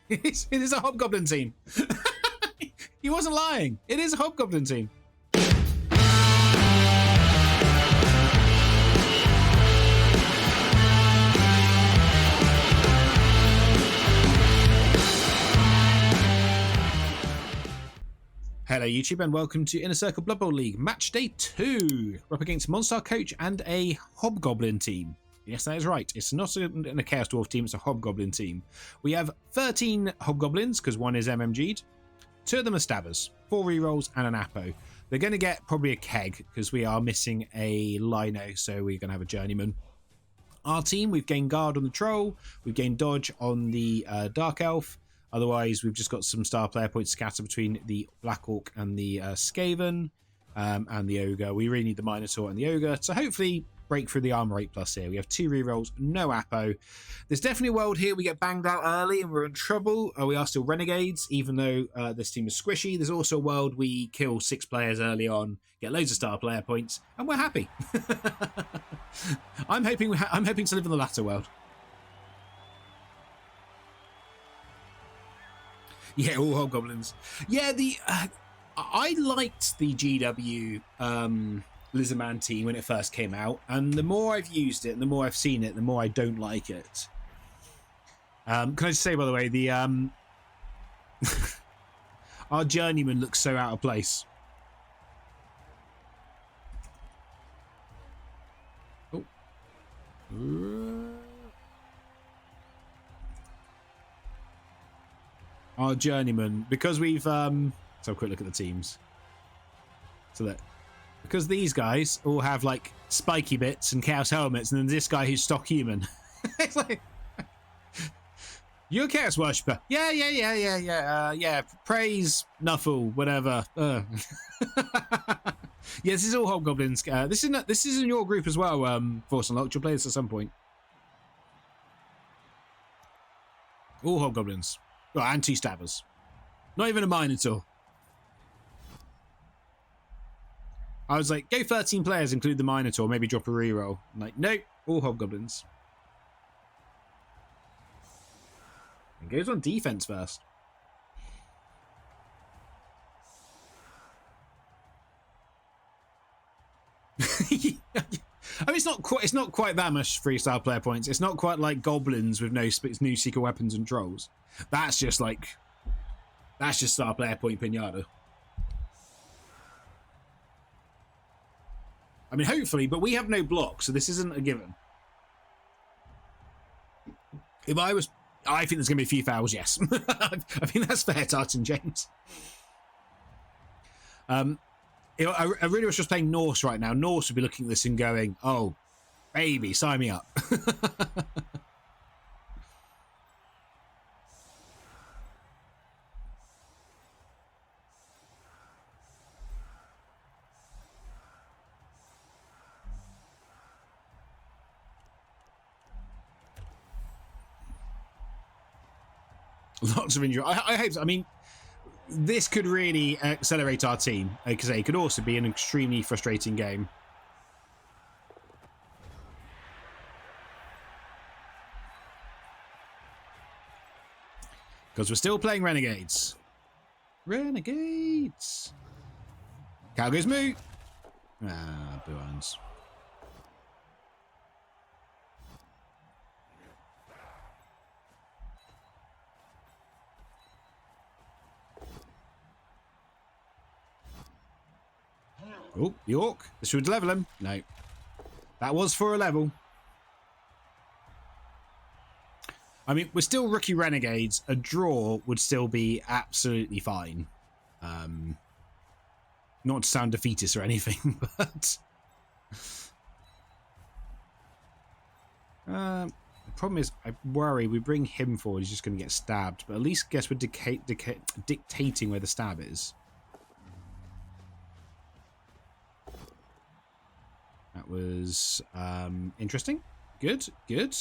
It is a hobgoblin team. He wasn't lying. It is a hobgoblin team. Hello YouTube and welcome to Inner Circle Blood Bowl League Match Day 2. We're up against Monster Coach and a Hobgoblin team. Yes, that is right. It's not a Chaos Dwarf team, it's a Hobgoblin team. We have 13 Hobgoblins, because one is MMG'd. 2 of them are Stabbers, 4 rerolls and an Apo. They're going to get probably a Keg, because we are missing a Lino, so we're going to have a Journeyman. Our team, we've gained Guard on the Troll, we've gained Dodge on the Dark Elf. Otherwise, we've just got some star player points scattered between the Black Orc and the Skaven and the Ogre. We really need the Minotaur and the Ogre to hopefully break through the armor 8+ here. We have 2 rerolls, no Apo. There's definitely a world here we get banged out early and we're in trouble. We are still Renegades, even though this team is squishy. There's also a world we kill 6 players early on, get loads of star player points, and we're happy. I'm hoping to live in the latter world. Yeah, all hobgoblins. Yeah, I liked the GW Lizardman team when it first came out, and the more I've used it and the more I've seen it, the more I don't like it. Can I just say, by the way, the our Journeyman looks so out of place. Oh. Our Journeyman, because we've let's have a quick look at the teams. So that because these guys all have like spiky bits and chaos helmets, and then this guy who's stock human. It's like, you're a chaos worshipper. Yeah. Praise Nuffle, whatever. Yeah, this is all hobgoblins. This is in your group as well. Force Unlocked. You'll play this at some point. All hobgoblins. Oh, and 2 Stabbers. Not even a Minotaur. I was like, go 13 players, include the Minotaur, maybe drop a reroll. I'm like, nope, all Hobgoblins. And goes on defense first. I mean, it's not quite that much 3-star player points. It's not quite like goblins with no new secret weapons and trolls. That's just star player point pinata. I mean, hopefully, but we have no block, so this isn't a given. I think there's going to be a few fouls, yes. I think that's fair, Tartan James. I really was just playing Norse right now. Norse would be looking at this and going, oh, baby, sign me up. Lots of injury. I hope so. I mean, this could really accelerate our team, because it could also be an extremely frustrating game. Because we're still playing Renegades. Renegades! Cow goes moo! Ah, boo hands. Oh, York. This would level him. No. That was for a level. I mean, we're still rookie Renegades. A draw would still be absolutely fine. Not to sound defeatist or anything, but... the problem is, I worry we bring him forward, he's just going to get stabbed. But at least guess we're dictating where the stab is. That was interesting. Good, good.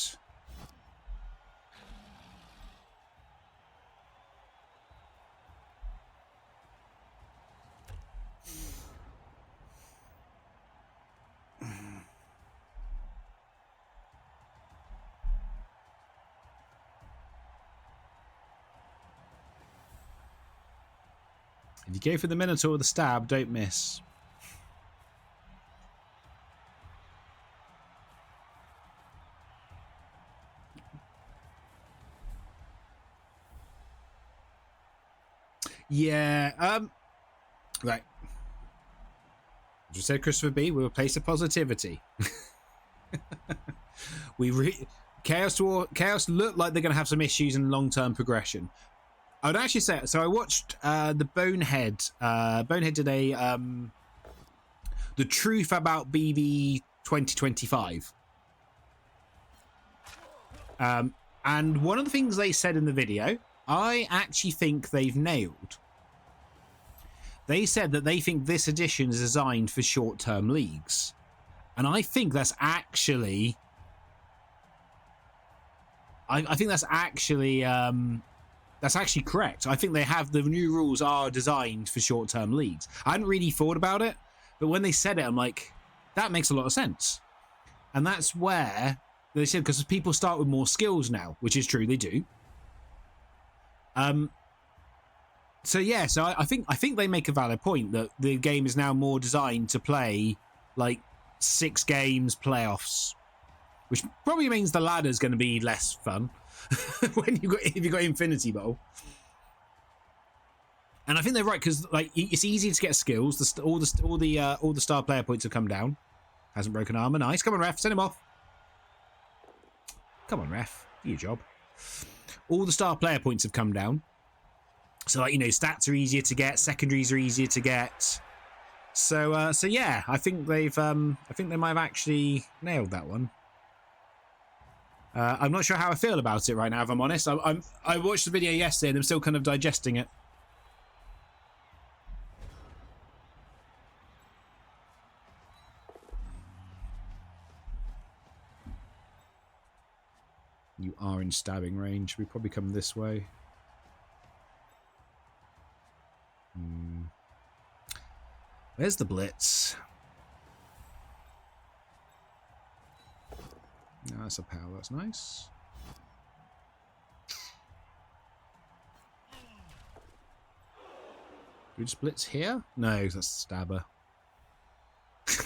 If you go for the Minotaur with the stab, don't miss. Yeah, right. As you said, Christopher B, we're a place of positivity. Chaos look like they're going to have some issues in long-term progression. I would actually say, so I watched the Bonehead. Bonehead did a the truth about BB 2025. And one of the things they said in the video, I actually think they've nailed. They said that they think this edition is designed for short-term leagues. And I think that's actually... I think that's actually correct. I think they have the new rules are designed for short-term leagues. I hadn't really thought about it, but when they said it, I'm like, that makes a lot of sense. And that's where they said, because people start with more skills now, which is true, they do. So yeah, so I think they make a valid point that the game is now more designed to play like 6 games playoffs, which probably means the ladder is going to be less fun when if you've got Infinity Bowl. And I think they're right, because like it's easy to get skills. All the star player points have come down. Hasn't broken armor. Nice. Come on, ref. Send him off. Come on, ref. Do your job. All the star player points have come down. So like, you know, stats are easier to get. Secondaries are easier to get. So yeah, I think they've I think they might have actually nailed that one. I'm not sure how I feel about it right now, if I'm honest. I watched the video yesterday and I'm still kind of digesting it. You are in stabbing range. We probably come this way. Where's the blitz? No, that's a power. That's nice. Do we just blitz here? No, that's a stabber.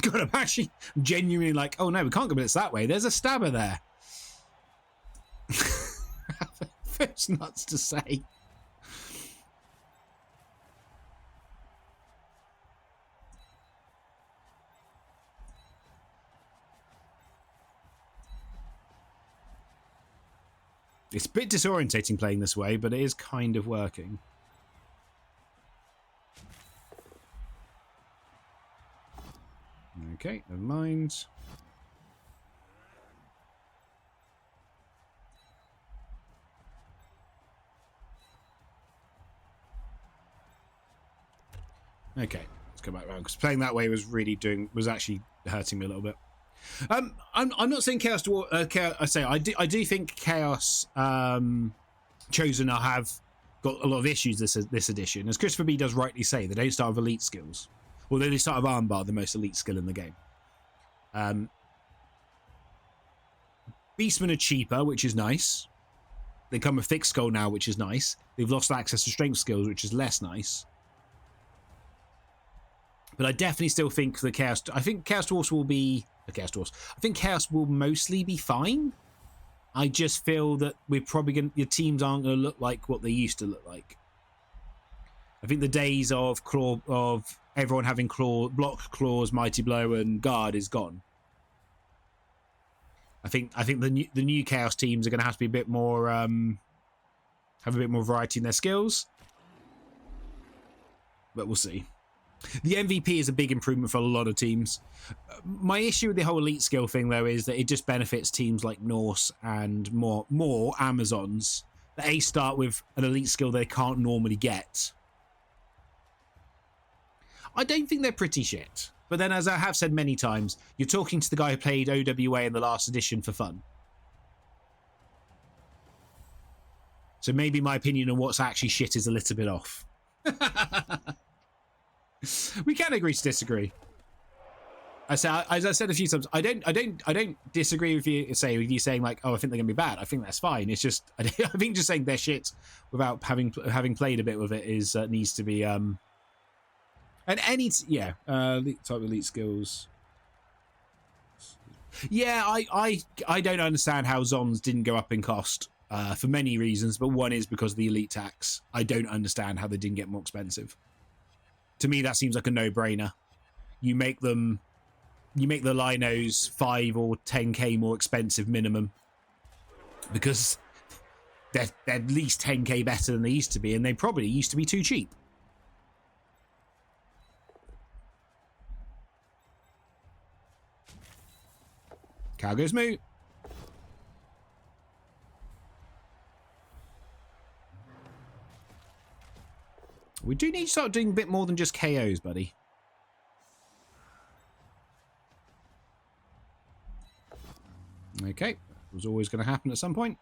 God, I'm actually genuinely like, oh no, we can't go blitz that way. There's a stabber there. It's nuts to say. It's a bit disorientating playing this way, but it is kind of working. Okay, never mind. Okay, let's go back around, because playing that way was actually hurting me a little bit. I'm not saying Chaos Dwarves. I do think Chaos Chosen have got a lot of issues this edition. As Christopher B does rightly say, they don't start with elite skills. Although they start with Armbar, the most elite skill in the game. Beastmen are cheaper, which is nice. They come with thick skull now, which is nice. They've lost access to strength skills, which is less nice. But I definitely still think the Chaos... I think Chaos Dwarves will be... Chaos Dwarves. I think Chaos will mostly be fine. I just feel that we're probably going... Your teams aren't going to look like what they used to look like. I think the days of everyone having block, claws, mighty blow, and guard is gone. I think the new Chaos teams are going to have to be a bit more... have a bit more variety in their skills. But we'll see. The MVP is a big improvement for a lot of teams. My issue with the whole elite skill thing, though, is that it just benefits teams like Norse and more Amazons that start with an elite skill they can't normally get. I don't think they're pretty shit. But then, as I have said many times, you're talking to the guy who played OWA in the last edition for fun. So maybe my opinion on what's actually shit is a little bit off. We can agree to disagree. As I said a few times, I don't disagree with you. With you saying like, oh, I think they're gonna be bad. I think that's fine. It's just I think just saying they're shit without having played a bit with it is needs to be And any yeah, type of elite skills. Yeah, I don't understand how Zons didn't go up in cost for many reasons, but one is because of the elite tax. I don't understand how they didn't get more expensive. To me, that seems like a no-brainer. You make the Linos 5 or 10k more expensive minimum because they're at least 10k better than they used to be, and they probably used to be too cheap. Cow goes moo. We do need to start doing a bit more than just KOs, buddy. Okay, that was always going to happen at some point.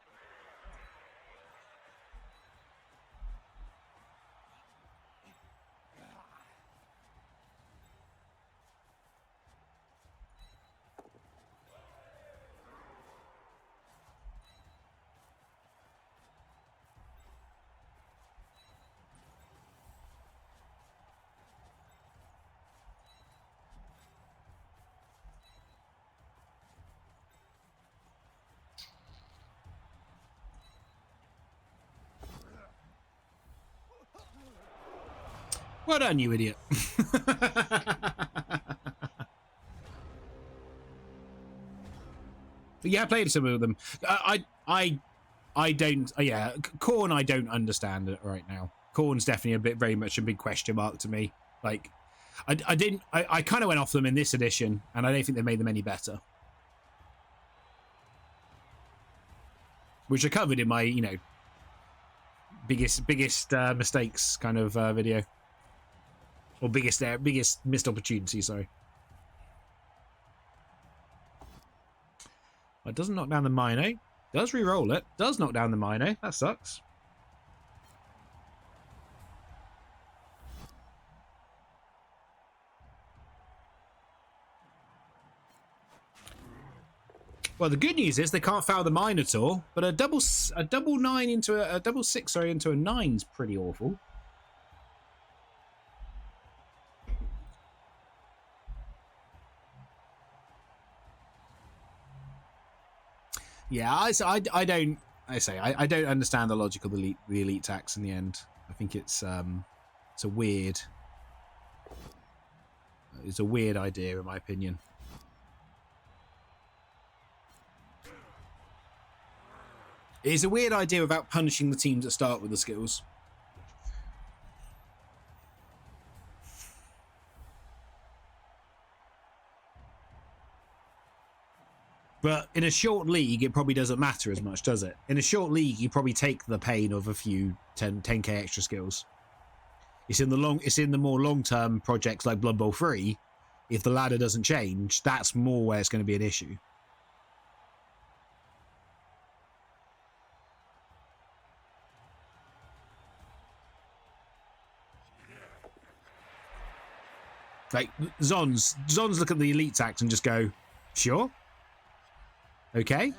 Well done, you idiot. Yeah, I played some of them. I don't. Yeah, Corn. I don't understand it right now. Corn's definitely very much a big question mark to me. Like, I didn't. I kind of went off them in this edition, and I don't think they made them any better. Which I covered in my, biggest mistakes kind of video, or biggest missed opportunity. Sorry. It doesn't knock down the Mino. Does re-roll it. Does knock down the Mino. That sucks. Well, the good news is they can't foul the Minotaur, but a double 9 into a double 6, sorry, into a 9's pretty awful. Yeah, I don't understand the logic of the elite tax in the end. I think it's a weird idea in my opinion. It's a weird idea without punishing the teams that start with the skills. But in a short league, it probably doesn't matter as much, does it? In a short league, you probably take the pain of a few 10k extra skills. It's in the more long-term projects like Blood Bowl 3. If the ladder doesn't change, that's more where it's going to be an issue. Like, Zons look at the elite tax and just go, sure? Okay.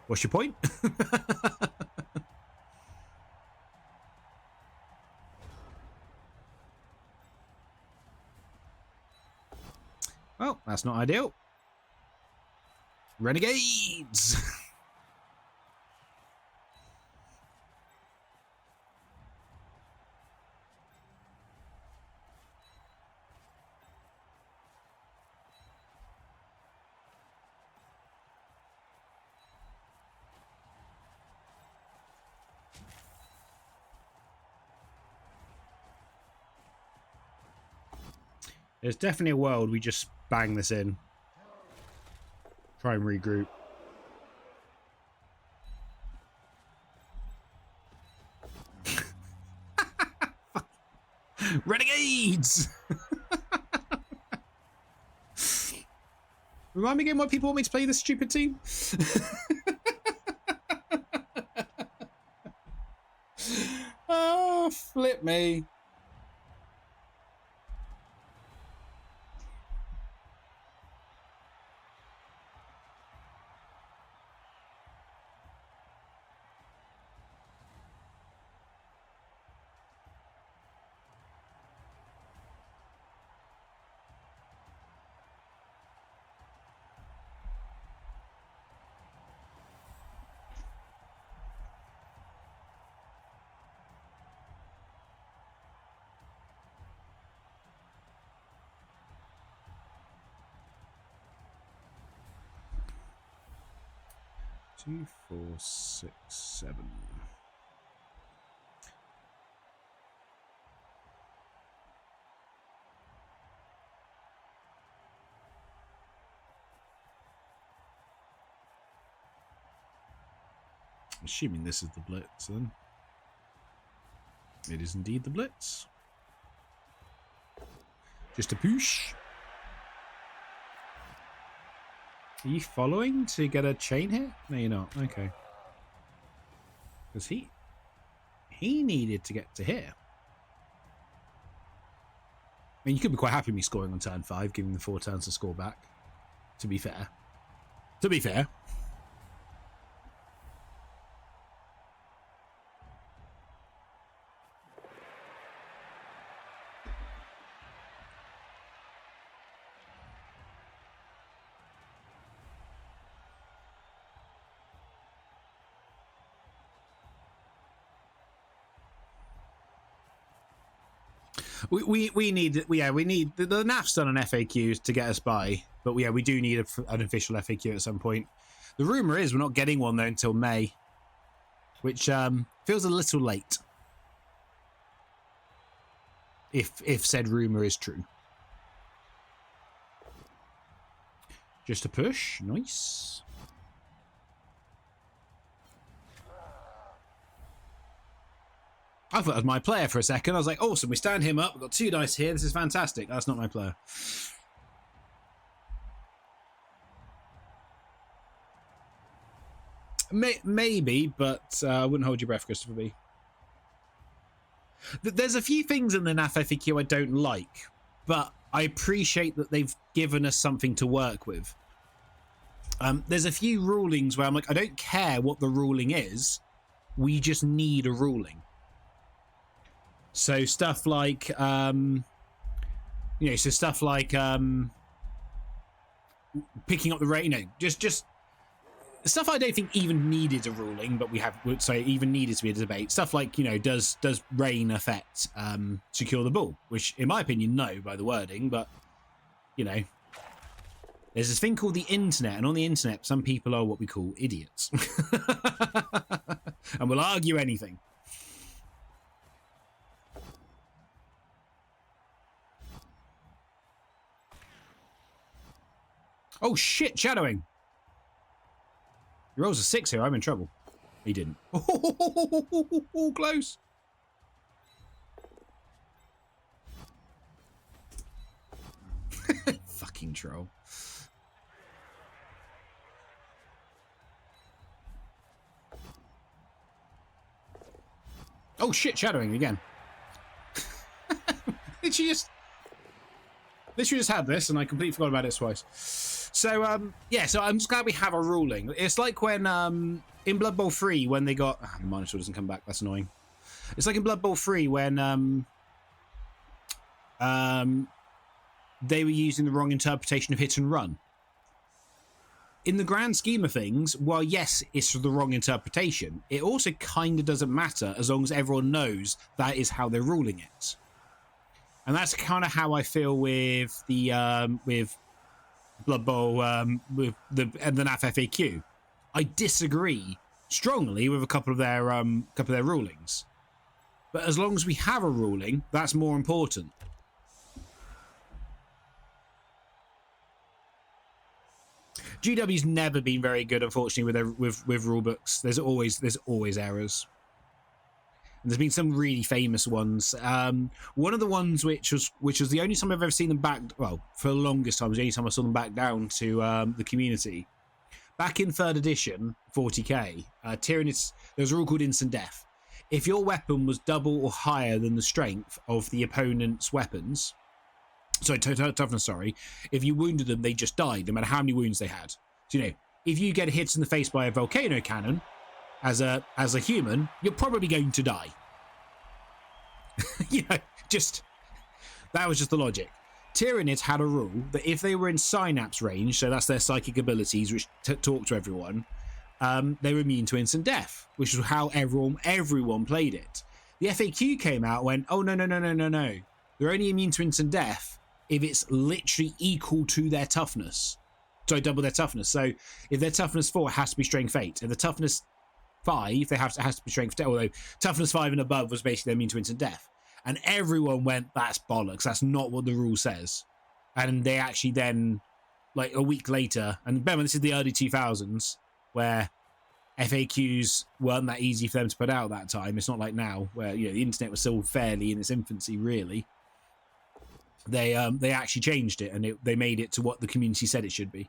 What's your point? Well, that's not ideal. Renegades! There's definitely a world we just bang this in. Try and regroup. Renegades! Remind me again why people want me to play this stupid team? Oh, flip me. 2, 4, 6, 7. Assuming this is the blitz, then. It is indeed the blitz. Just a push. Are you following to get a chain hit? No, you're not. Okay. Because he needed to get to here. I mean, you could be quite happy with me scoring on turn 5, giving the 4 turns to score back. To be fair. To be fair. We need the NAF's done an FAQ to get us by, but yeah, we do need an official FAQ at some point. The rumor is we're not getting one though until May, which feels a little late. If said rumor is true. Just a push, nice. I thought that was my player for a second. I was like, awesome, we stand him up. We've got 2 dice here. This is fantastic. That's not my player. Maybe, but I wouldn't hold your breath, Christopher B. There's a few things in the NAF FAQ I don't like, but I appreciate that they've given us something to work with. There's a few rulings where I'm like, I don't care what the ruling is. We just need a ruling. So stuff like, stuff like picking up the rate, just stuff I don't think even needed a ruling, but we have, so even needed to be a debate. Stuff like, does rain affect secure the ball? Which, in my opinion, no, by the wording, but, there's this thing called the internet, and on the internet, some people are what we call idiots. And will argue anything. Oh shit, shadowing. He rolls a 6 here, I'm in trouble. He didn't. Oh, close. Fucking troll. Oh shit, shadowing again. Literally just had this and I completely forgot about it twice. So, yeah, so I'm just glad we have a ruling. It's like when, in Blood Bowl 3, when they got... the Minotaur doesn't come back, that's annoying. It's like in Blood Bowl 3 when, they were using the wrong interpretation of hit and run. In the grand scheme of things, while yes, it's the wrong interpretation, it also kind of doesn't matter as long as everyone knows that is how they're ruling it. And that's kind of how I feel with the, with Blood Bowl, with the NAF FAQ. I disagree strongly with a couple of their rulings, but as long as we have a ruling, that's more important. GW's never been very good, unfortunately, with rule books. There's always errors. And there's been some really famous ones. One of the ones which was the only time I've ever seen them back, well, for the longest time, was the only time I saw them back down to the community. Back in 3rd edition, 40k, Tyranids, there was a rule called instant death. If your weapon was double or higher than the strength of the opponent's weapons, toughness, sorry, if you wounded them, they just died, no matter how many wounds they had. So, if you get hit in the face by a volcano cannon, as a human, you're probably going to die. That was just the logic. Tyranids had a rule that if they were in synapse range, so that's their psychic abilities which talk to everyone, they were immune to instant death, which is how everyone played it. The FAQ came out and went, oh, no. They're only immune to instant death if it's literally equal to their toughness. double their toughness. So if they're toughness 4, it has to be strength 8. If the toughness 5, it has to be strength 10. Although toughness 5 and above was basically their immune to instant death. And everyone went, that's bollocks. That's not what the rule says. And they actually then, like a week later, and remember, this is the early 2000s, where FAQs weren't that easy for them to put out that time. It's not like now, where the internet was still fairly in its infancy, really. They actually changed it, and they made it to what the community said it should be.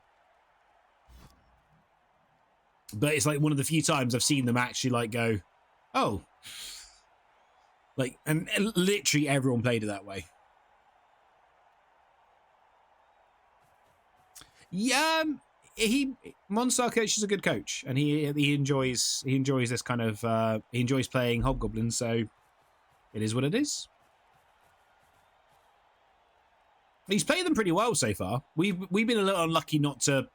But it's like one of the few times I've seen them actually like go, oh, like, and literally everyone played it that way. Yeah, Monstar Coach is a good coach, and he enjoys this kind of he enjoys playing hobgoblins, so it is what it is. He's played them pretty well so far. We've been a little unlucky not to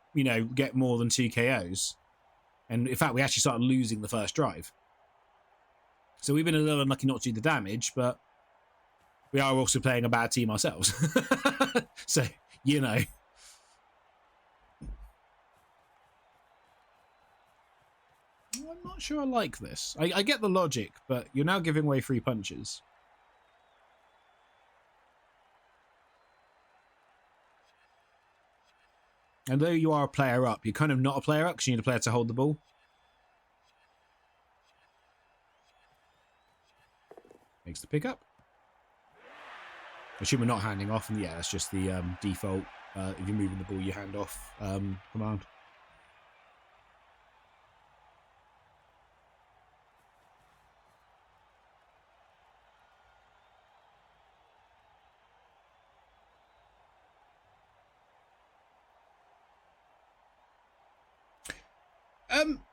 get more than 2 KOs, and in fact we actually started losing the first drive. So we've been a little unlucky not to do the damage, but we are also playing a bad team ourselves. So I'm not sure I like this. I get the logic, but you're now giving away free punches. And though you are a player up, you're kind of not a player up because you need a player to hold the ball. Makes the pick up. I assume we're not handing off, and yeah, that's just the default. If you're moving the ball, you hand off command.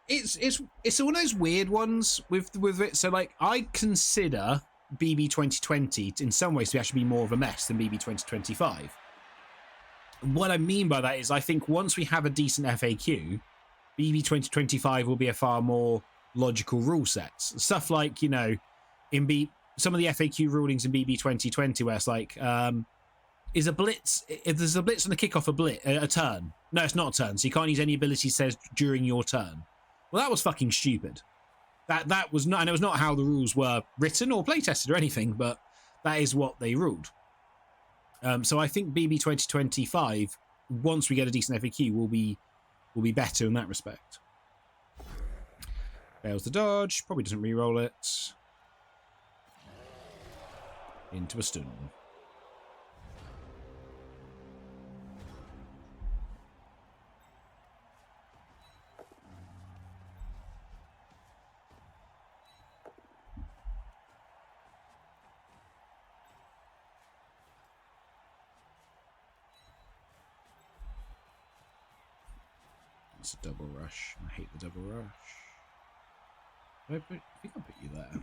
It's one of those weird ones with it. So like, I consider BB 2020 in some ways to actually be more of a mess than BB 2025. What I mean by that is I think once we have a decent FAQ, BB 2025 will be a far more logical rule set. Stuff like, some of the FAQ rulings in BB 2020 where it's like, is a blitz, if there's a blitz on the kickoff a turn? No, it's not a turn, so you can't use any ability says during your turn. Well, that was fucking stupid. That was not, and it was not how the rules were written or play tested or anything, but that is what they ruled. So I think BB 2025, once we get a decent FAQ, will be better in that respect. Fails the dodge, probably doesn't re-roll it. Into a stun. It's a double rush. I hate the double rush. I think I'll put you there.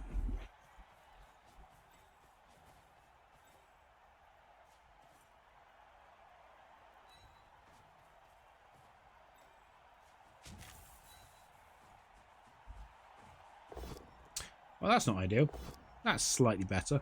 Well, that's not ideal. That's slightly better.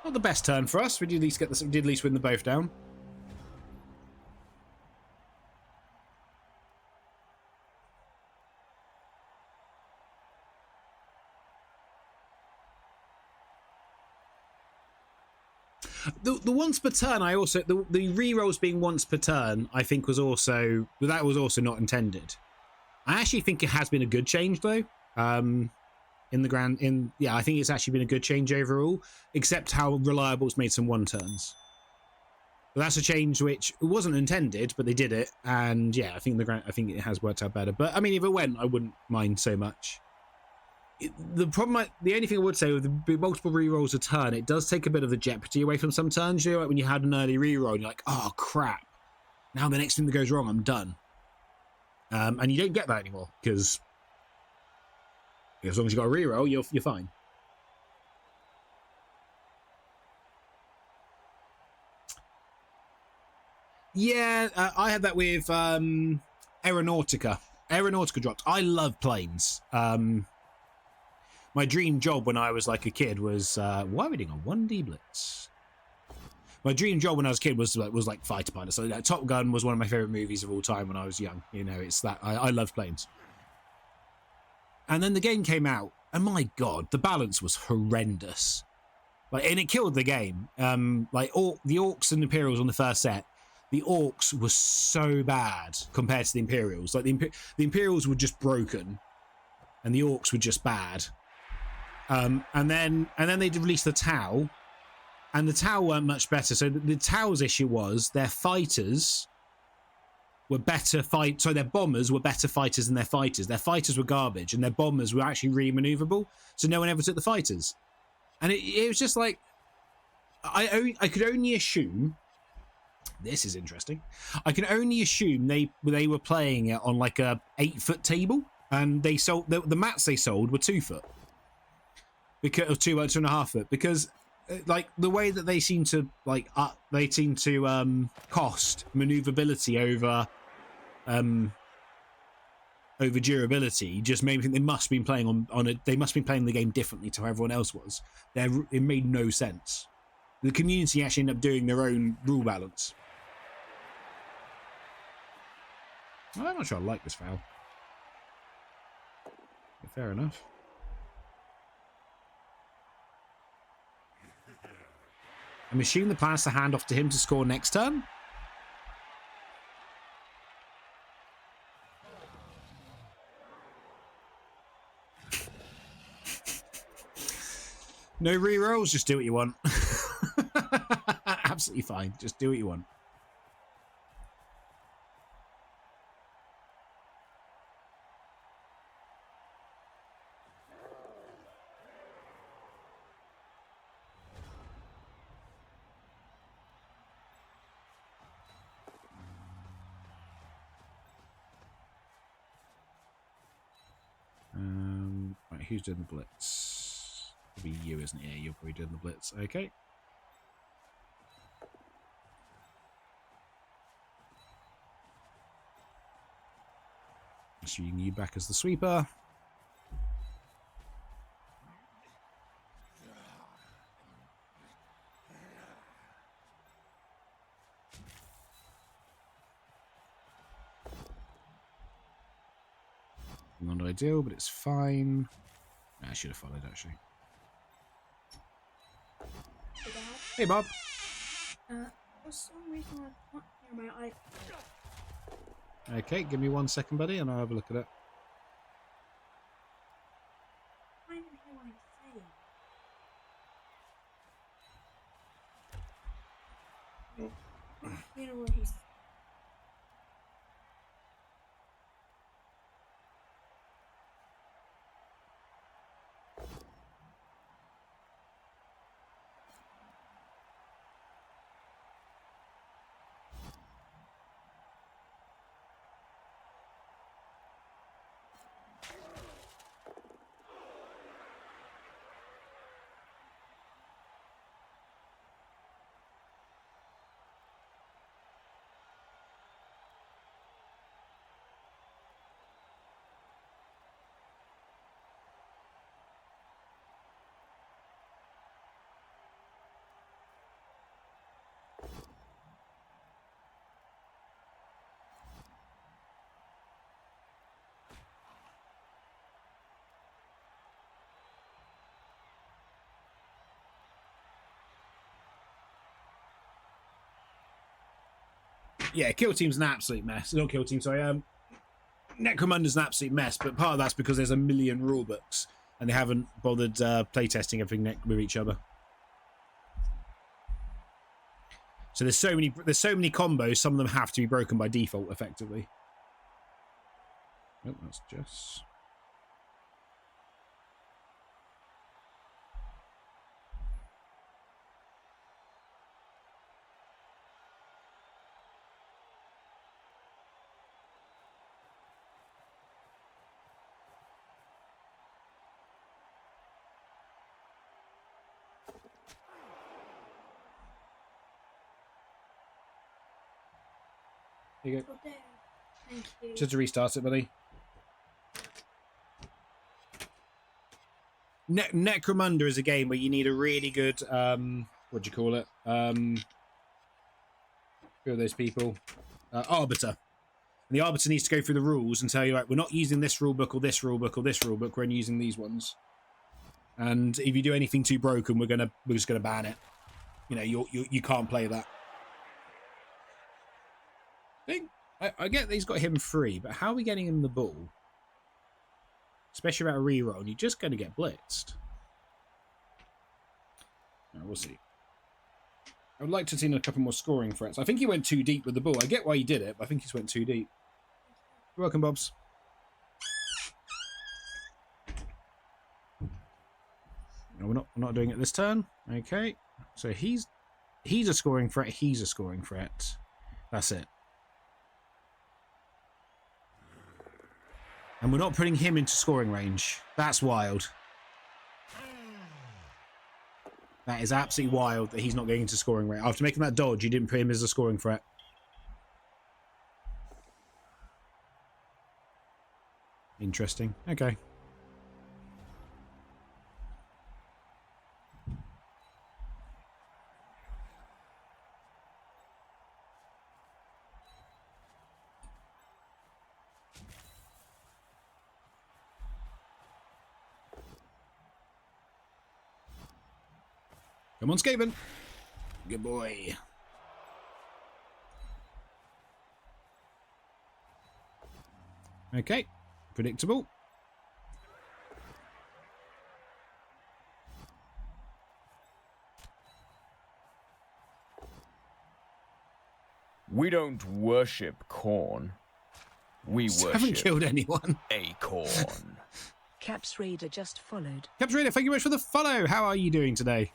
Not the best turn for us. We did at least get this. We did at least win the both down. The once per turn, I also the re-rolls being once per turn, I think was also not intended. I actually think it has been a good change though. I think it's actually been a good change overall, except how reliable it's made some one turns. But that's a change which wasn't intended, but they did it, and yeah, I think it has worked out better. But I mean, if it went, I wouldn't mind so much. The only thing I would say with the multiple rerolls a turn, it does take a bit of the jeopardy away from some turns. Like when you had an early reroll, you're like, oh crap! Now the next thing that goes wrong, I'm done. And you don't get that anymore because as long as you got a reroll, you're fine. Yeah, I had that with Aeronautica. Aeronautica dropped. I love planes. My dream job when I was like a kid was why are we doing a 1D blitz? My dream job when I was a kid was like fighter pilot. So Top Gun was one of my favorite movies of all time when I was young. You know, it's that I love planes. And then the game came out, and my god, the balance was horrendous. Like, and it killed the game. Like the Orcs and Imperials on the first set, the Orcs were so bad compared to the Imperials. Like the Imperials were just broken, and the Orcs were just bad. And then they released the Tau, and the Tau weren't much better. So the Tau's issue was their fighters were better so their bombers were better fighters than their fighters. Their fighters were garbage, and their bombers were actually really maneuverable. So no one ever took the fighters, and it was just like I could only assume. This is interesting. I can only assume they were playing it on like a 8-foot table, and they sold the mats they sold were 2 foot. Because 2.5 foot, because like the way that they seem to cost maneuverability over durability just made me think they must have been playing they must have been playing the game differently to how everyone else was. It made no sense. The community actually ended up doing their own rule balance. I'm not sure I like this foul. But fair enough. I'm assuming the plan is to hand off to him to score next turn. No rerolls, just do what you want. Absolutely fine. Just do what you want. Right, who's doing the blitz? It'll be you, isn't it? Yeah, you're probably doing the blitz. Okay. Shooting you back as the sweeper. Not ideal, but it's fine. I should have followed, actually. Hey, Bob. For some reason I can't hear my eye. Okay, give me 1 second, buddy, and I'll have a look at it. I can't even hear what he's saying. You know what he's. Yeah, Kill Team's an absolute mess. Not Kill Team, sorry. Necromunda's an absolute mess, but part of that's because there's a million rule books and they haven't bothered playtesting everything with each other. So there's so many combos. Some of them have to be broken by default, effectively. Oh, that's Jess. Here you go. Will do. Thank you. Just to restart it, buddy. Necromunda is a game where you need a really good, what do you call it? Who are those people? Arbiter. And the Arbiter needs to go through the rules and tell you, like, we're not using this rule book or this rule book or this rule book, we're only using these ones. And if you do anything too broken, we're just gonna ban it. You know, you can't play that. I get that he's got him free, but how are we getting him the ball? Especially about a reroll, you're just going to get blitzed. No, we'll see. I would like to have seen a couple more scoring threats. I think he went too deep with the ball. I get why he did it, but I think he went too deep. You're welcome, Bobs. No, we're not doing it this turn. Okay. So he's a scoring threat. He's a scoring threat. That's it. And we're not putting him into scoring range. That's wild. That is absolutely wild that he's not getting into scoring range. After making that dodge, you didn't put him as a scoring threat. Interesting. Okay. Come on, Skaven. Good boy. Okay. Predictable. We don't worship corn. We worship... Haven't killed anyone. Acorn. Caps Raider just followed. Caps Raider, thank you very much for the follow. How are you doing today?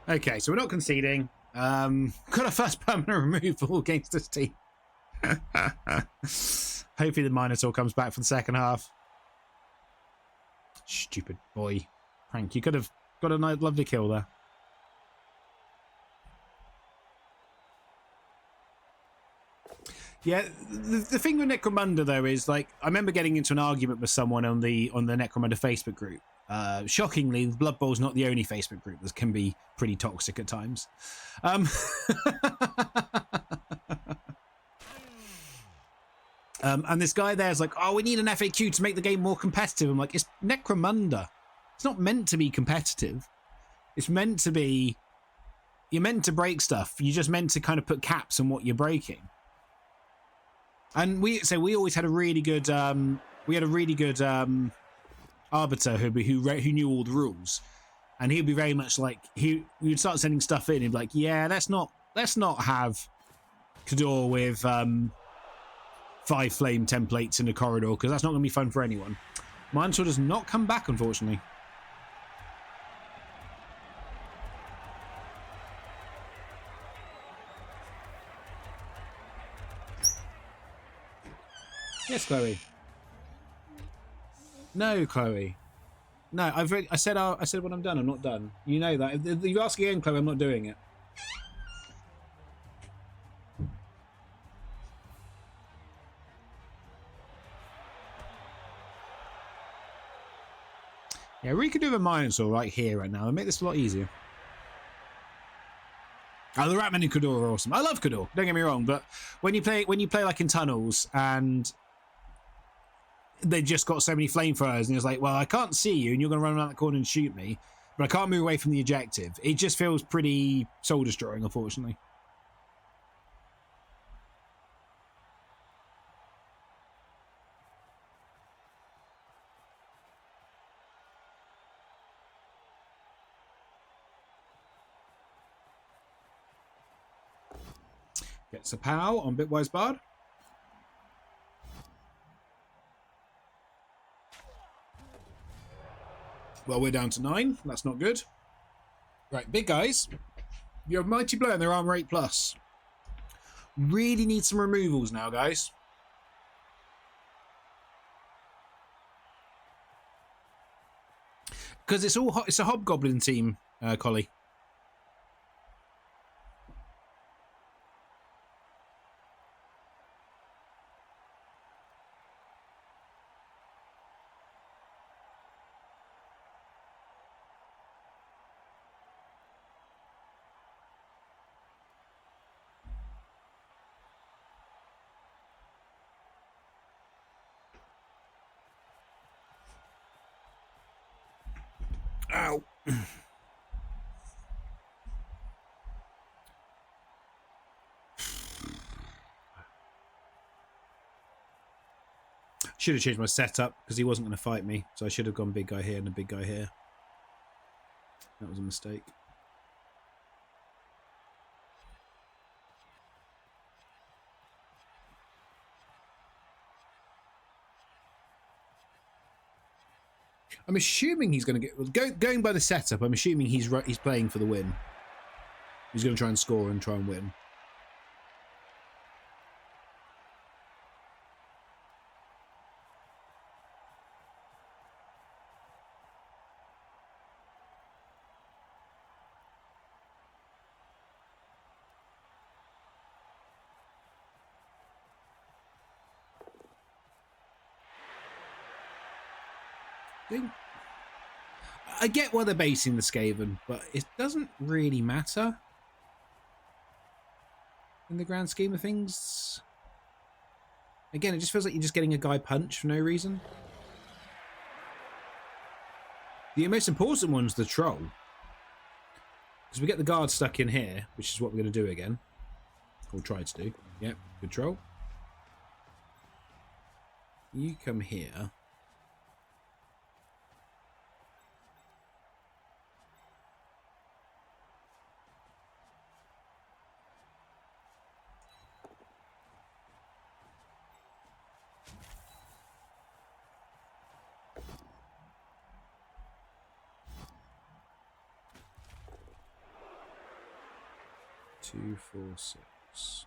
Okay, so we're not conceding. Got our first permanent removal against this team. Hopefully the Minotaur comes back for the second half. Stupid boy. Frank, you could have got a nice, lovely kill there. Yeah, the thing with Necromunda, though, is, like, I remember getting into an argument with someone on the Necromunda Facebook group. Shockingly, Blood Bowl's not the only Facebook group that can be pretty toxic at times. And this guy there's like, oh, we need an FAQ to make the game more competitive. I'm like, it's Necromunda. It's not meant to be competitive. It's meant to be... You're meant to break stuff. You're just meant to kind of put caps on what you're breaking. And we always had a really good... arbiter who knew all the rules, and he'd be very much like we'd start sending stuff in. He'd be like, yeah, let's not have Khador with 5 flame templates in the corridor because that's not going to be fun for anyone. Minotaur does not come back, unfortunately. Yes, Chloe. No, Chloe. No, I said when I'm done, I'm not done. You know that. If you ask again, Chloe, I'm not doing it. Yeah, we could do a Minotaur right here, right now, and make this a lot easier. Oh, the Ratman and Khador are awesome. I love Khador, don't get me wrong, but when you play like in tunnels and they just got so many flamethrowers, and it's like, well, I can't see you, and you're going to run around the corner and shoot me, but I can't move away from the objective. It just feels pretty soul-destroying, unfortunately. Gets a pow on Bitwise Bard. Well, we're down to 9. That's not good. Right, big guys. You have Mighty Blow and their armor 8+. Really need some removals now, guys. Because it's a hobgoblin team, Collie. Ow. Should have changed my setup because he wasn't going to fight me. So I should have gone big guy here and a big guy here. That was a mistake. I'm assuming he's going to get... Going by the setup, I'm assuming he's playing for the win. He's going to try and score and try and win. I get why they're basing the Skaven, but it doesn't really matter in the grand scheme of things. Again, it just feels like you're just getting a guy punched for no reason. The most important one's the troll. Because we get the guard stuck in here, which is what we're going to do again. Or try to do. Yep, good troll. You come here. Two, four, six.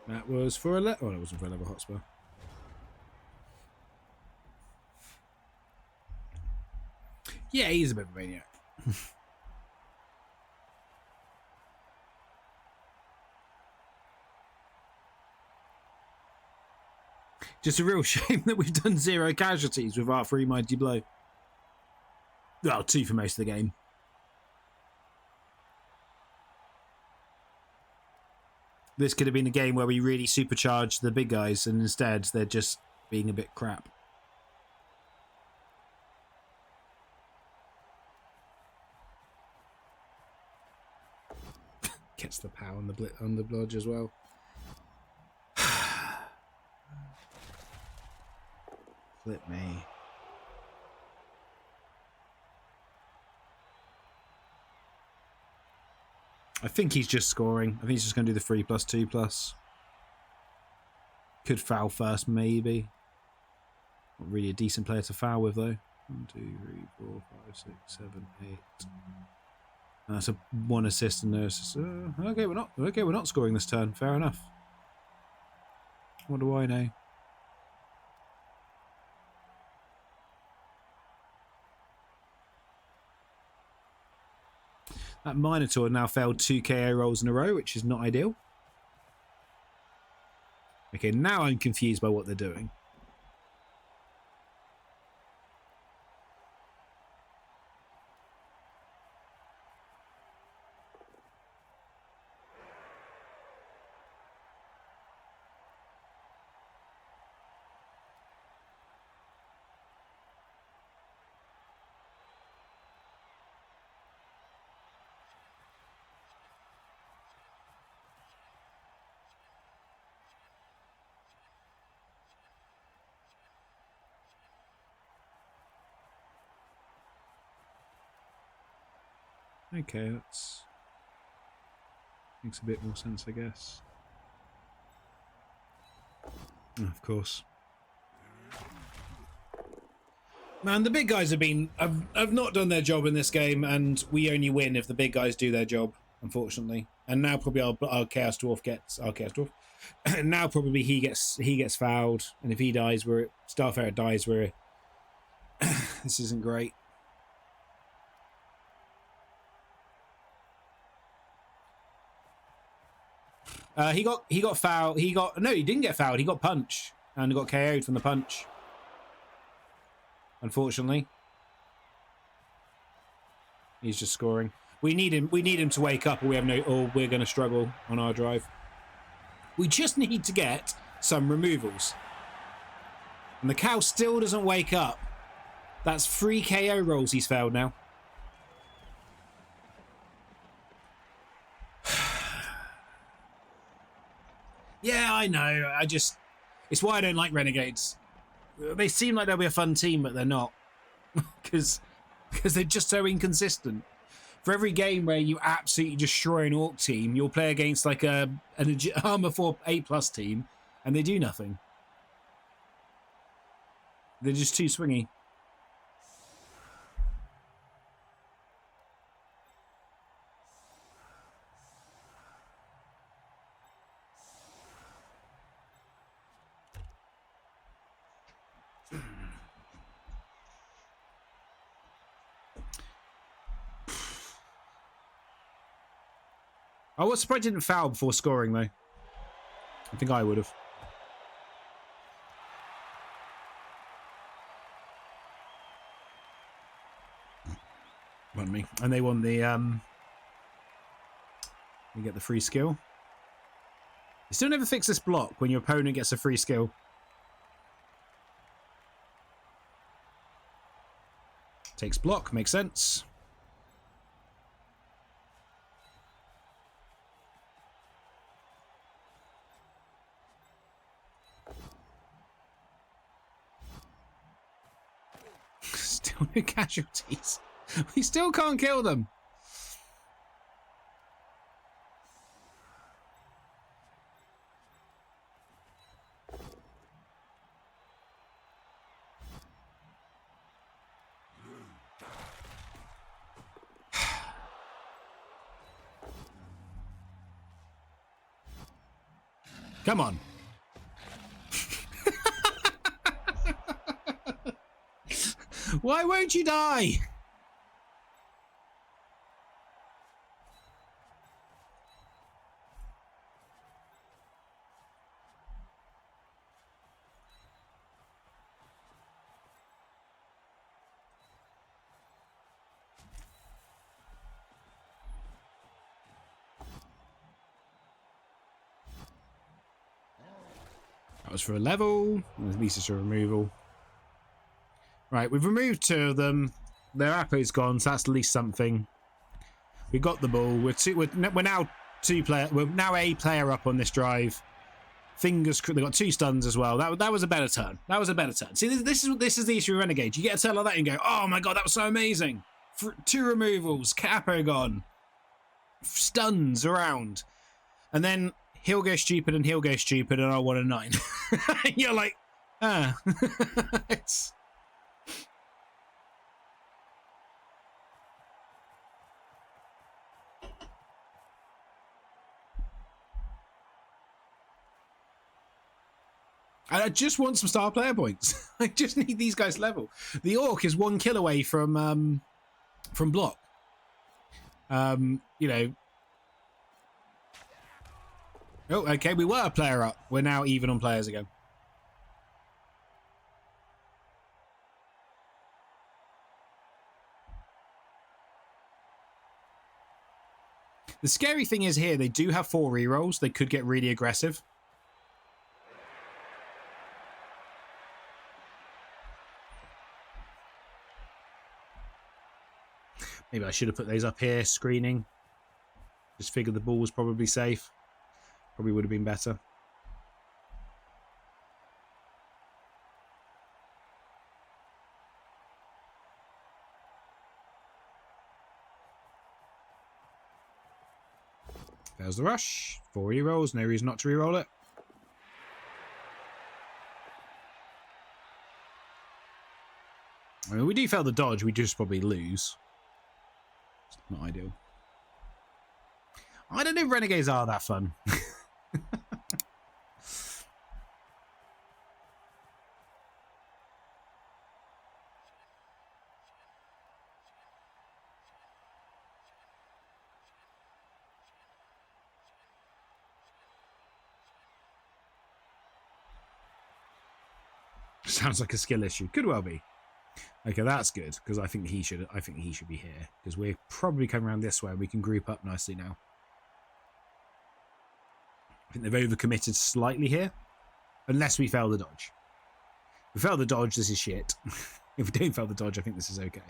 That was for a level. Oh, that wasn't for a level hotspur. Yeah, he's a bit of a maniac. Just a real shame that we've done 0 casualties with our 3 mighty blow. Well, 2 for most of the game. This could have been a game where we really supercharged the big guys, and instead they're just being a bit crap. Gets the power on the blodge as well. Flip me. I think he's just scoring. I think he's just going to do the 3+2+. Could foul first, maybe. Not really a decent player to foul with, though. 1, 2, 3, 4, 5, 6, 7, 8. And that's a 1 assist and no assist. Okay, we're not scoring this turn. Fair enough. What do I know? That Minotaur now failed 2 KO rolls in a row, which is not ideal. Okay, now I'm confused by what they're doing. Okay, that's makes a bit more sense, I guess. Oh, of course. Man, the big guys have not done their job in this game, and we only win if the big guys do their job, unfortunately. And now probably our Chaos Dwarf gets our Chaos Dwarf. Now probably he gets fouled, and if he dies, Starfarer dies. This isn't great. He got fouled. No, he didn't get fouled. He got punched and got KO'd from the punch. Unfortunately, he's just scoring. We need him. We need him to wake up, or we're going to struggle on our drive. We just need to get some removals, and the cow still doesn't wake up. That's 3 KO rolls he's failed now. Yeah, I know. It's why I don't like Renegades. They seem like they'll be a fun team, but they're not. Because they're just so inconsistent. For every game where you absolutely destroy an Orc team, you'll play against like an Armor 4 8+ team, and they do nothing. They're just too swingy. I was surprised he didn't foul before scoring, though. I think I would have. Pardon me. And they won the, you get the free skill. You still never fix this block when your opponent gets a free skill. Takes block, makes sense. Still no casualties. We still can't kill them. Come on. Why won't you die? That was for a level. At least it's a removal. Right, we've removed 2 of them. Their Apo's gone, so that's at least something. We got the ball. We're now a player up on this drive. Fingers crossed. They got 2 stuns as well. That was a better turn. That was a better turn. See, this is the issue with Renegade. You get a turn like that and go, oh my god, that was so amazing. 2 removals, Capo gone, stuns around, and then he'll go stupid and he'll go stupid, and I'll want a 9. You're like, it's. And I just want some star player points. I just need these guys level. The Orc is 1 kill away from block. You know. Oh, okay. We were a player up. We're now even on players again. The scary thing is here, they do have 4 rerolls. They could get really aggressive. Maybe I should have put those up here, screening. Just figured the ball was probably safe. Probably would have been better. Fails the rush. 4 rerolls. No reason not to reroll it. I mean, we do fail the dodge. We just probably lose. It's not ideal. I don't know if Renegades are that fun. Sounds like a skill issue. Could well be. Okay, that's good because I think he should be here because we're probably coming around this way. We can group up nicely now. I think they've overcommitted slightly here, unless we fail the dodge. If we fail the dodge, this is shit. If we don't fail the dodge, I think this is okay.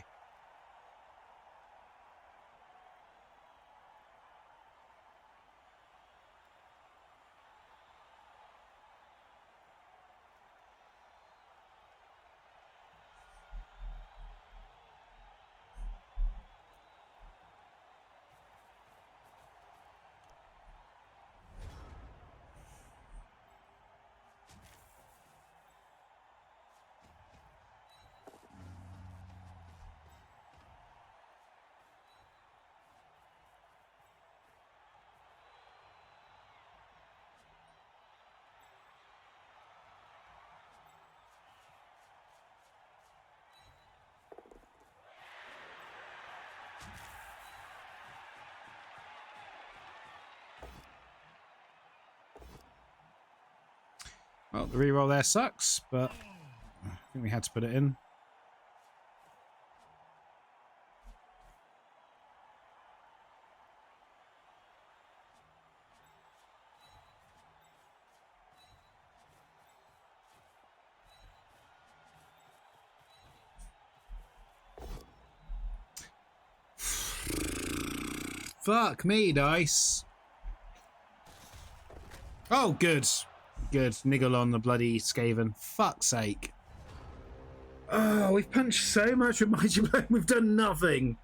Well, the reroll there sucks, but I think we had to put it in. Fuck me, dice. Oh, good. Good. Niggle on the bloody Skaven. Fuck's sake. Oh, we've punched so much with Mighty Blow. We've done nothing.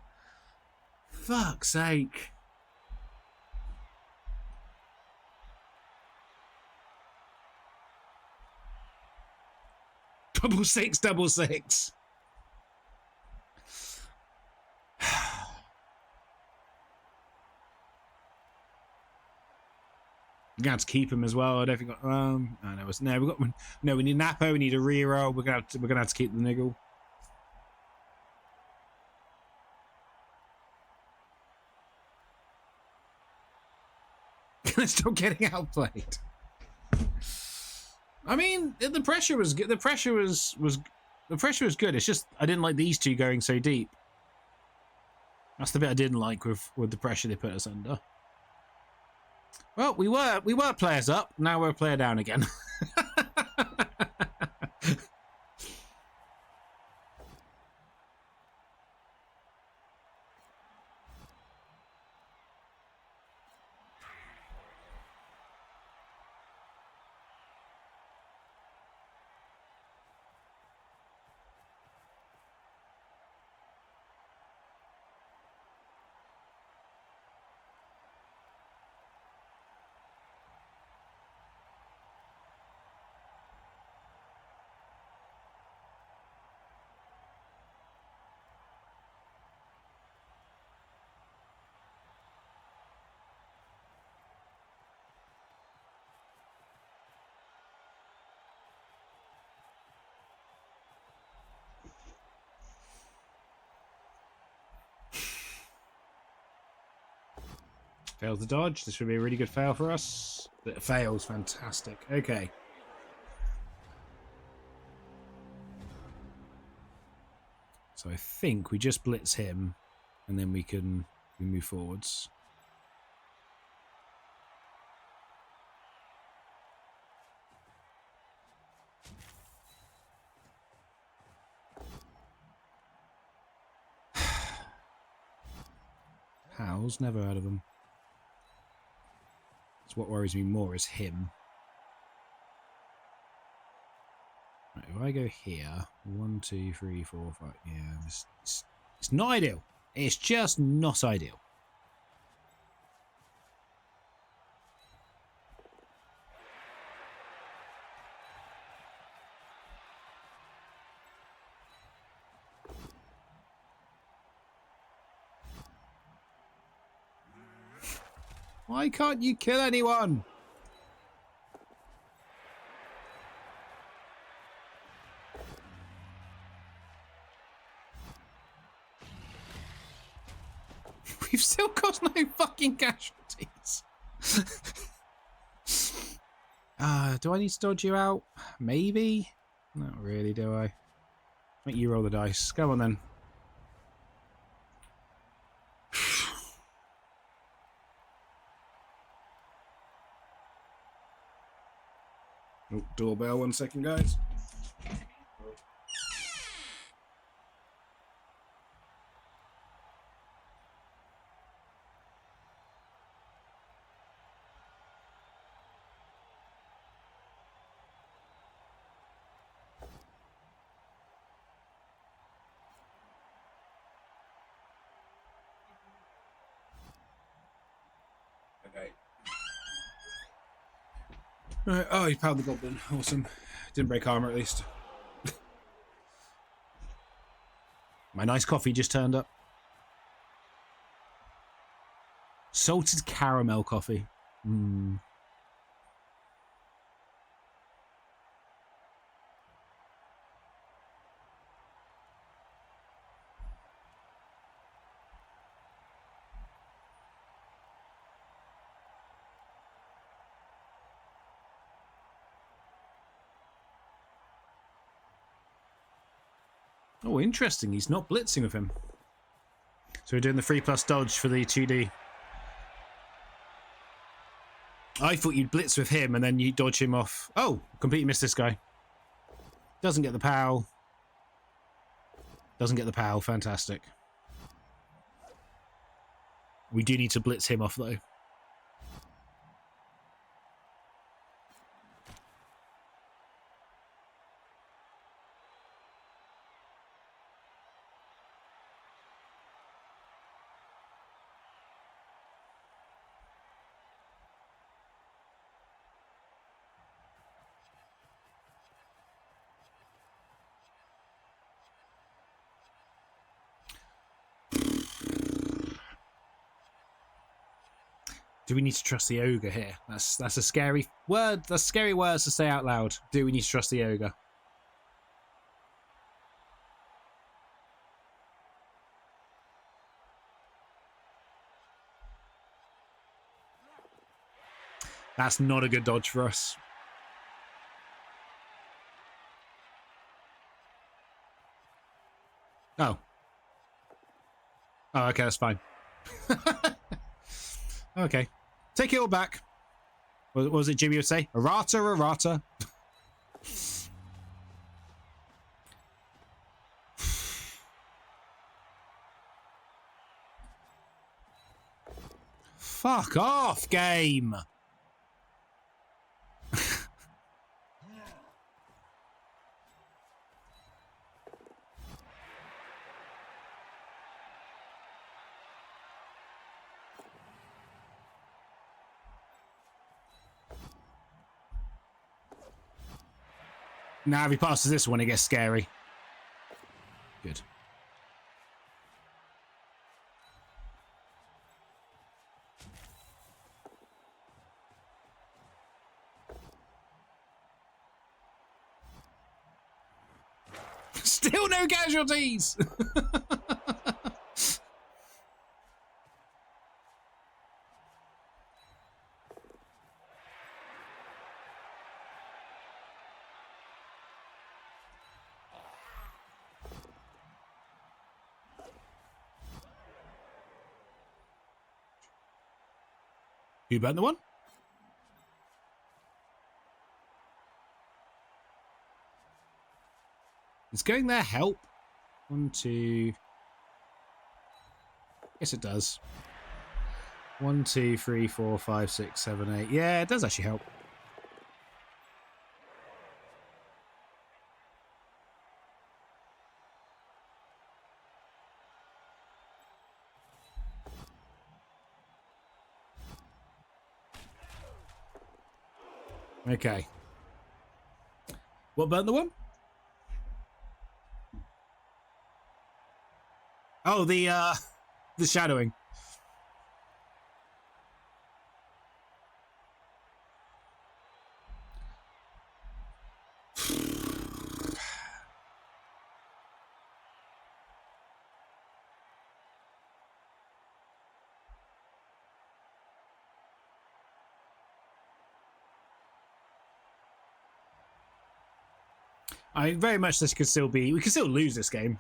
Fuck's sake. Double six, double six. We're gonna have to keep him as well. I don't think. No, we got. No, we need Napo. We need a reroll. We're gonna have to keep the niggle. Still getting outplayed. I mean, the pressure was good. The pressure was good. It's just I didn't like these two going so deep. That's the bit I didn't like with the pressure they put us under. Well, we were players up. Now we're a player down again. Fails the dodge. This would be a really good fail for us. It fails. Fantastic. Okay. So I think we just blitz him, and then we move forwards. Howls? Never heard of them. So what worries me more is him. Right, if I go here, 1, 2, 3, 4, 5. Yeah, it's not ideal. It's just not ideal. Why can't you kill anyone? We've still got no fucking casualties. Do I need to dodge you out? Maybe? Not really, do I? Make you roll the dice. Go on then. Oh, doorbell, 1 second, guys. Okay. Right. Oh, he powered the goblin. Awesome. Didn't break armor at least. My nice coffee just turned up. Salted caramel coffee. Mmm. Oh, interesting. He's not blitzing with him. So we're doing the 3+ dodge for the 2D. I thought you'd blitz with him and then you dodge him off. Oh, completely missed this guy. Doesn't get the POW. Doesn't get the POW. Fantastic. We do need to blitz him off, though. Do we need to trust the ogre here? That's a scary word. That's scary words to say out loud. Do we need to trust the ogre? That's not a good dodge for us. Oh. Oh, okay, that's fine. Okay. Take it all back. What was it Jimmy would say? Errata, errata. Fuck off, game. Now if he passes this one, it gets scary. Good. Still no casualties! Who burnt the one? Is going there help? 1, 2. Yes, it does. 1, 2, 3, 4, 5, 6, 7, 8. Yeah, it does actually help. Okay. What burnt the one? Oh, the shadowing. I very much this could still be. We could still lose this game.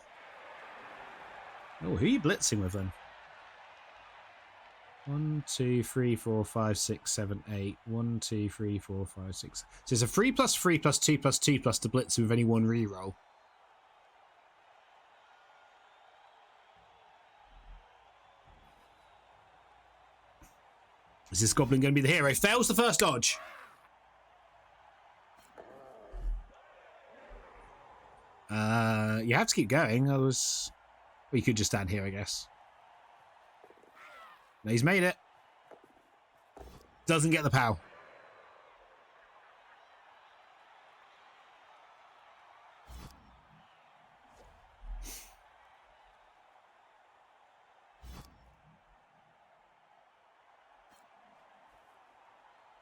Oh, who are you blitzing with then? 1, 2, 3, 4, 5, 6, 7, 8. 1, 2, 3, 4, 5, 6. So it's a 3+3+2+2+ to blitz with any one reroll. Is this goblin going to be the hero? Fails the first dodge. You have to keep going. Well, you could just stand here, I guess. No, he's made it. Doesn't get the POW.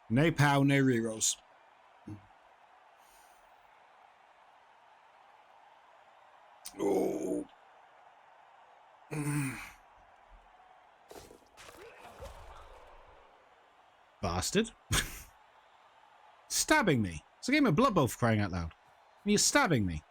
No POW, no rerolls. Oh. Bastard. Stabbing me. It's a game of Blood Bowl for crying out loud. And you're stabbing me.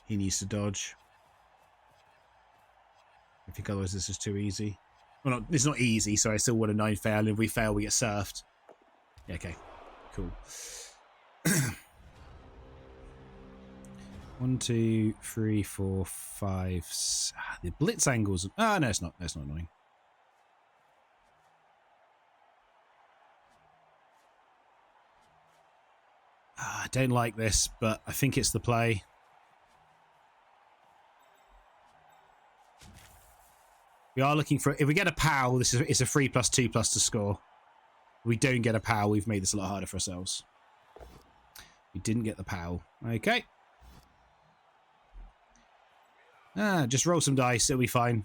He needs to dodge. I think otherwise this is too easy. Well, it's not easy, so I still want a 9 fail, and if we fail, we get surfed. Yeah, okay. Cool. 1, 2, 3, 4, 5. The blitz angles. Ah, no, it's not. That's not annoying. I don't like this, but I think it's the play. We are looking for. If we get a POW, it's a 3+2+ to score. If we don't get a POW, we've made this a lot harder for ourselves. We didn't get the POW. Okay. Just roll some dice. It'll be fine.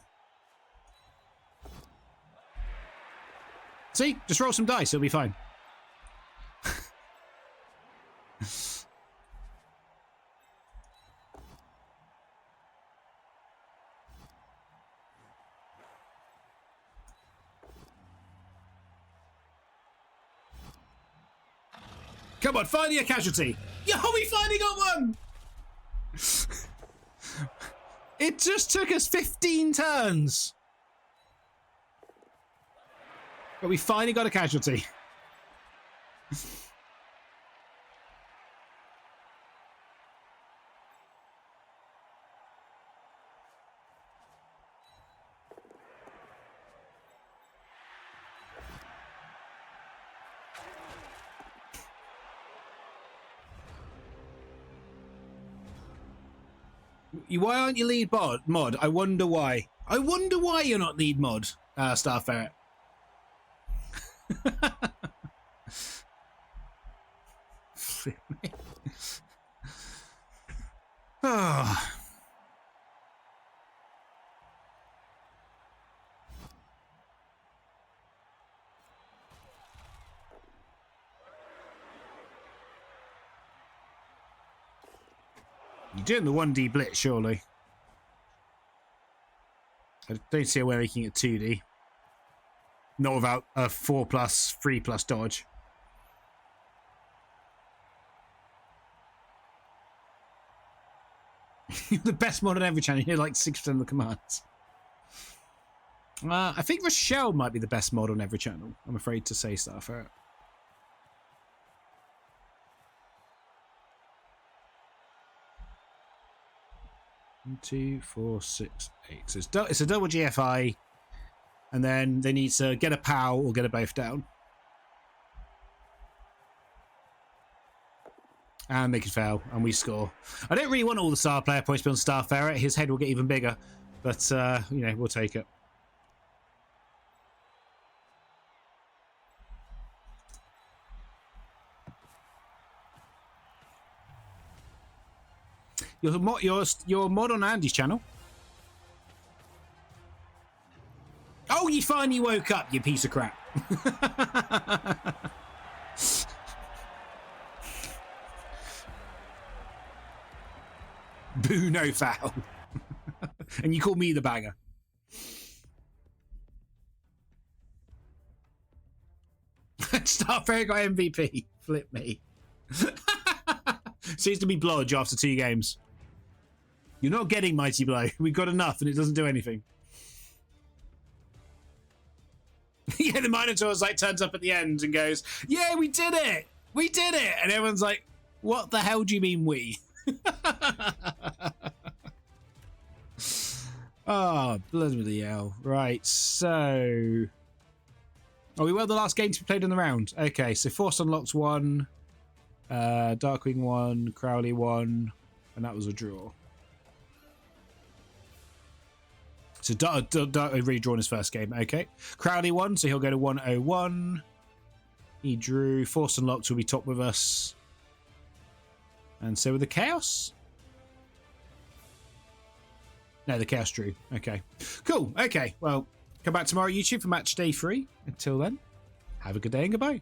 See? Just roll some dice. It'll be fine. Come on, finally a casualty. Yo, we finally got one! It just took us 15 turns. But we finally got a casualty. Why aren't you lead mod? I wonder why. I wonder why you're not lead mod, Star Ferret. Oh. You're doing the 1D blitz, surely. I don't see a way of making it 2D. Not without a 4+, 3+ dodge. You're the best mod on every channel. You're like 6% of the commands. I think Rochelle might be the best mod on every channel. I'm afraid to say stuff. 1, 2, 4, 6, 8. So it's a double GFI, and then they need to get a POW or get a both down. And they can fail, and we score. I don't really want all the star player points to be on Star Ferret. His head will get even bigger, but you know, we'll take it. You're a mod on Andy's channel. Oh, you finally woke up, you piece of crap. Boo, no foul. And you call me the banger. Starfarer got MVP. Flip me. Seems to be blodge after 2 games. You're not getting Mighty Blow. We've got enough and it doesn't do anything. Yeah, the Minotaur's like turns up at the end and goes, yeah, we did it! We did it! And everyone's like, what the hell do you mean we? Oh, bloody hell. Right, so... Oh, we were the last game to be played in the round. Okay, so Force Unlocked 1, Darkwing 1, Crowley 1, and that was a draw. So Dark really drawn his first game. Okay. Crowley won, so he'll go to 101. He drew. Force Unlocked will be top with us. And so with the Chaos? No, the Chaos drew. Okay. Cool. Okay. Well, come back tomorrow, YouTube, for match day 3. Until then, have a good day and goodbye.